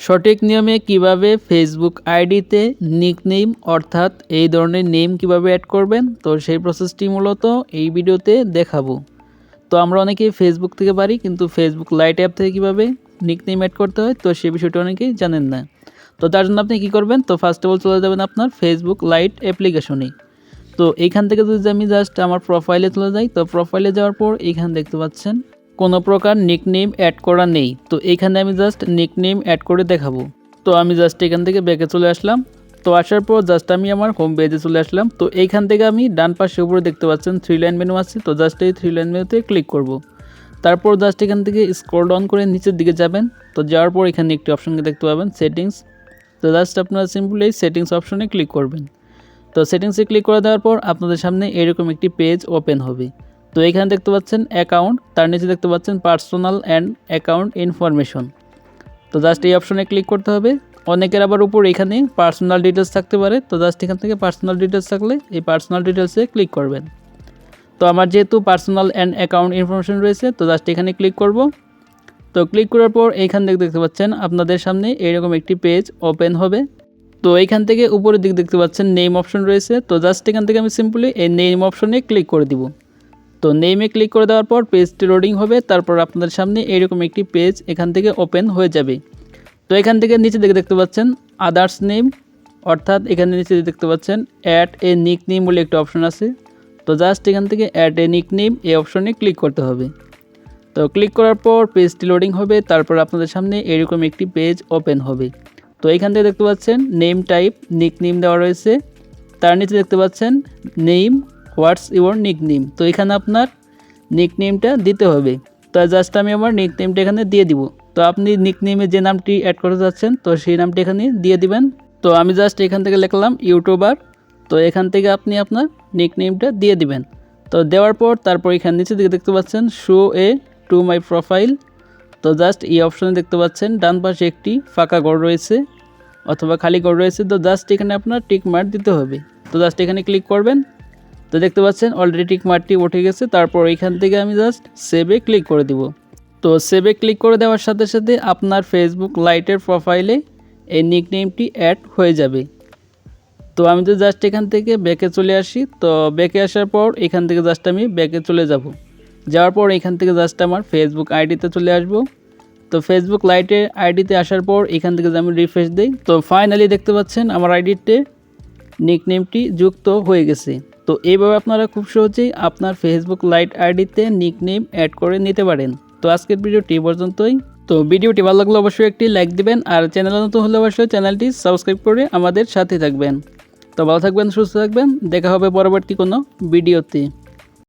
সঠিক নিয়মে কিভাবে ফেসবুক আইডিতে নিকনেম অর্থাৎ এই ধরনের নেম কিভাবে অ্যাড করবেন, তো সেই প্রসেসটি মূলত এই ভিডিওতে দেখাবো। তো আমরা অনেকেই ফেসবুক থেকে পারি, কিন্তু ফেসবুক লাইট অ্যাপ থেকে কিভাবে নিকনেম অ্যাড করতে হয় তো সেই বিষয়টা অনেকেই জানেন না। তো তার জন্য আপনি কী করবেন, তো ফার্স্ট অফ অল চলে যাবেন আপনার ফেসবুক লাইট অ্যাপ্লিকেশনে। তো এইখান থেকে যদি আমি জাস্ট আমার প্রোফাইলে চলে যাই, তো প্রোফাইলে যাওয়ার পর এইখানে দেখতে পাচ্ছেন কোনো প্রকার নিকনেম অ্যাড করা নেই। তো এইখানে আমি জাস্ট নিকনেম অ্যাড করে দেখাবো। তো আমি জাস্ট এখান থেকে ব্যাকে চলে আসলাম। তো আসার পর জাস্ট আমি আমার হোম পেজে চলে আসলাম। তো এইখান থেকে আমি ডান পাশে উপরে দেখতে পাচ্ছেন 3 লাইন মেনু আছে। তো জাস্ট এই 3 লাইন মেনুতে ক্লিক করব। তারপর জাস্ট এখান থেকে স্ক্রল ডাউন করে নিচের দিকে যাবেন। তো যাওয়ার পর এখানে একটি অপশনকে দেখতে পাবেন সেটিংস। তো জাস্ট আপনারা সিম্পলি এই সেটিংস অপশনে ক্লিক করবেন। তো সেটিংসে ক্লিক করে দেওয়ার পর আপনাদের সামনে এরকম একটি পেজ ওপেন হবে। তো এখানে দেখতে পাচ্ছেন অ্যাকাউন্ট, তার নিচে দেখতে পাচ্ছেন পার্সোনাল অ্যান্ড অ্যাকাউন্ট ইনফরমেশন। তো জাস্ট এই অপশনে ক্লিক করতে হবে। অনেকের আবার উপর এখানে পার্সোনাল ডিটেলস থাকতে পারে। তো জাস্ট এখান থেকে পার্সোনাল ডিটেলস থাকলে এই পার্সোনাল ডিটেলসে ক্লিক করবেন। তো আমার যেহেতু পার্সোনাল অ্যান্ড অ্যাকাউন্ট ইনফরমেশন রয়েছে, তো জাস্ট এখানে ক্লিক করব। তো ক্লিক করার পর এইখান থেকে দেখতে পাচ্ছেন আপনাদের সামনে এরকম একটি পেজ ওপেন হবে। তো এইখান থেকে উপরের দিকে দেখতে পাচ্ছেন নেম অপশন রয়েছে। তো জাস্ট এখান থেকে আমি সিম্পলি এই নেম অপশনে ক্লিক করে দিব। তো নেমে ক্লিক করে দেওয়ার পর পেজটি লোডিং হবে। তারপর আপনাদের সামনে এরকম একটি পেজ এখান থেকে ওপেন হয়ে যাবে। তো এখান থেকে নিচে দিকে দেখতে পাচ্ছেন আদার্স নেম, অর্থাৎ এখানে নিচে দেখতে পাচ্ছেন অ্যাড এ নিক নেম বলে একটা অপশন আছে। তো জাস্ট এখান থেকে অ্যাড এ নিক নেম এই অপশনে ক্লিক করতে হবে। তো ক্লিক করার পর পেজটি লোডিং হবে। তারপর আপনাদের সামনে এরকম একটি পেজ ওপেন হবে। তো এখান থেকে দেখতে পাচ্ছেন নেম টাইপ নিক নেম দেওয়া রয়েছে। তার নিচে দেখতে পাচ্ছেন name what's your nick name. তো এখানে আপনার নিক নেমটা দিতে হবে। তো জাস্ট আমি আমার নিক নেমটা এখানে দিয়ে দিব। তো আপনি নিক নেমে যে নামটি অ্যাড করতে যাচ্ছেন, তো সেই নামটি এখানে দিয়ে দিবেন। তো আমি জাস্ট এখান থেকে লিখলাম ইউটিউবার। তো এখান থেকে আপনি আপনার নিক নেমটা দিয়ে দিবেন। তো দেওয়ার পর তারপর এখানে নিচে দিকে দেখতে পাচ্ছেন show A to my profile. তো জাস্ট এই অপশনে দেখতে পাচ্ছেন ডান পাশে একটি ফাঁকা ঘর রয়েছে অথবা খালি ঘর রয়েছে। তো জাস্ট এখানে আপনার টিক মার্ক দিতে হবে। তো জাস্ট এখানে ক্লিক করবেন। তো দেখতে পাচ্ছেন অলরেডি টিক মার্কটি উঠে গেছে। তারপর এখান থেকে আমি জাস্ট সেভে ক্লিক করে দিব। তো সেভে ক্লিক করে দেওয়ার সাথে সাথে আপনার ফেসবুক লাইটের প্রোফাইলে এই নিক নেমটি অ্যাড হয়ে যাবে। তো আমি তো জাস্ট এখান থেকে ব্যাকে চলে আসি। তো ব্যাকে আসার পর এখান থেকে জাস্ট আমি ব্যাকে চলে যাব। যাওয়ার পর এখান থেকে জাস্ট আমার ফেসবুক আইডিতে চলে আসব। তো ফেসবুক লাইটের আইডিতে আসার পর এখান থেকে আমি রিফ্রেশ দিই। তো ফাইনালি দেখতে পাচ্ছেন আমার আইডিতে নিকনেমটি যুক্ত হয়ে গেছে। তো এইভাবে আপনারা খুব সহজেই আপনার ফেসবুক লাইট আইডিতে নিকনেম অ্যাড করে নিতে পারেন। তো আজকের ভিডিওটি পর্যন্তই। তো ভিডিওটি ভালো লাগলে অবশ্যই একটি লাইক দিবেন, আর চ্যানেল নতুন হলে অবশ্যই চ্যানেলটি সাবস্ক্রাইব করে আমাদের সাথে থাকবেন। তো ভালো থাকবেন, সুস্থ থাকবেন, দেখা হবে পরবর্তী কোনো ভিডিওতে।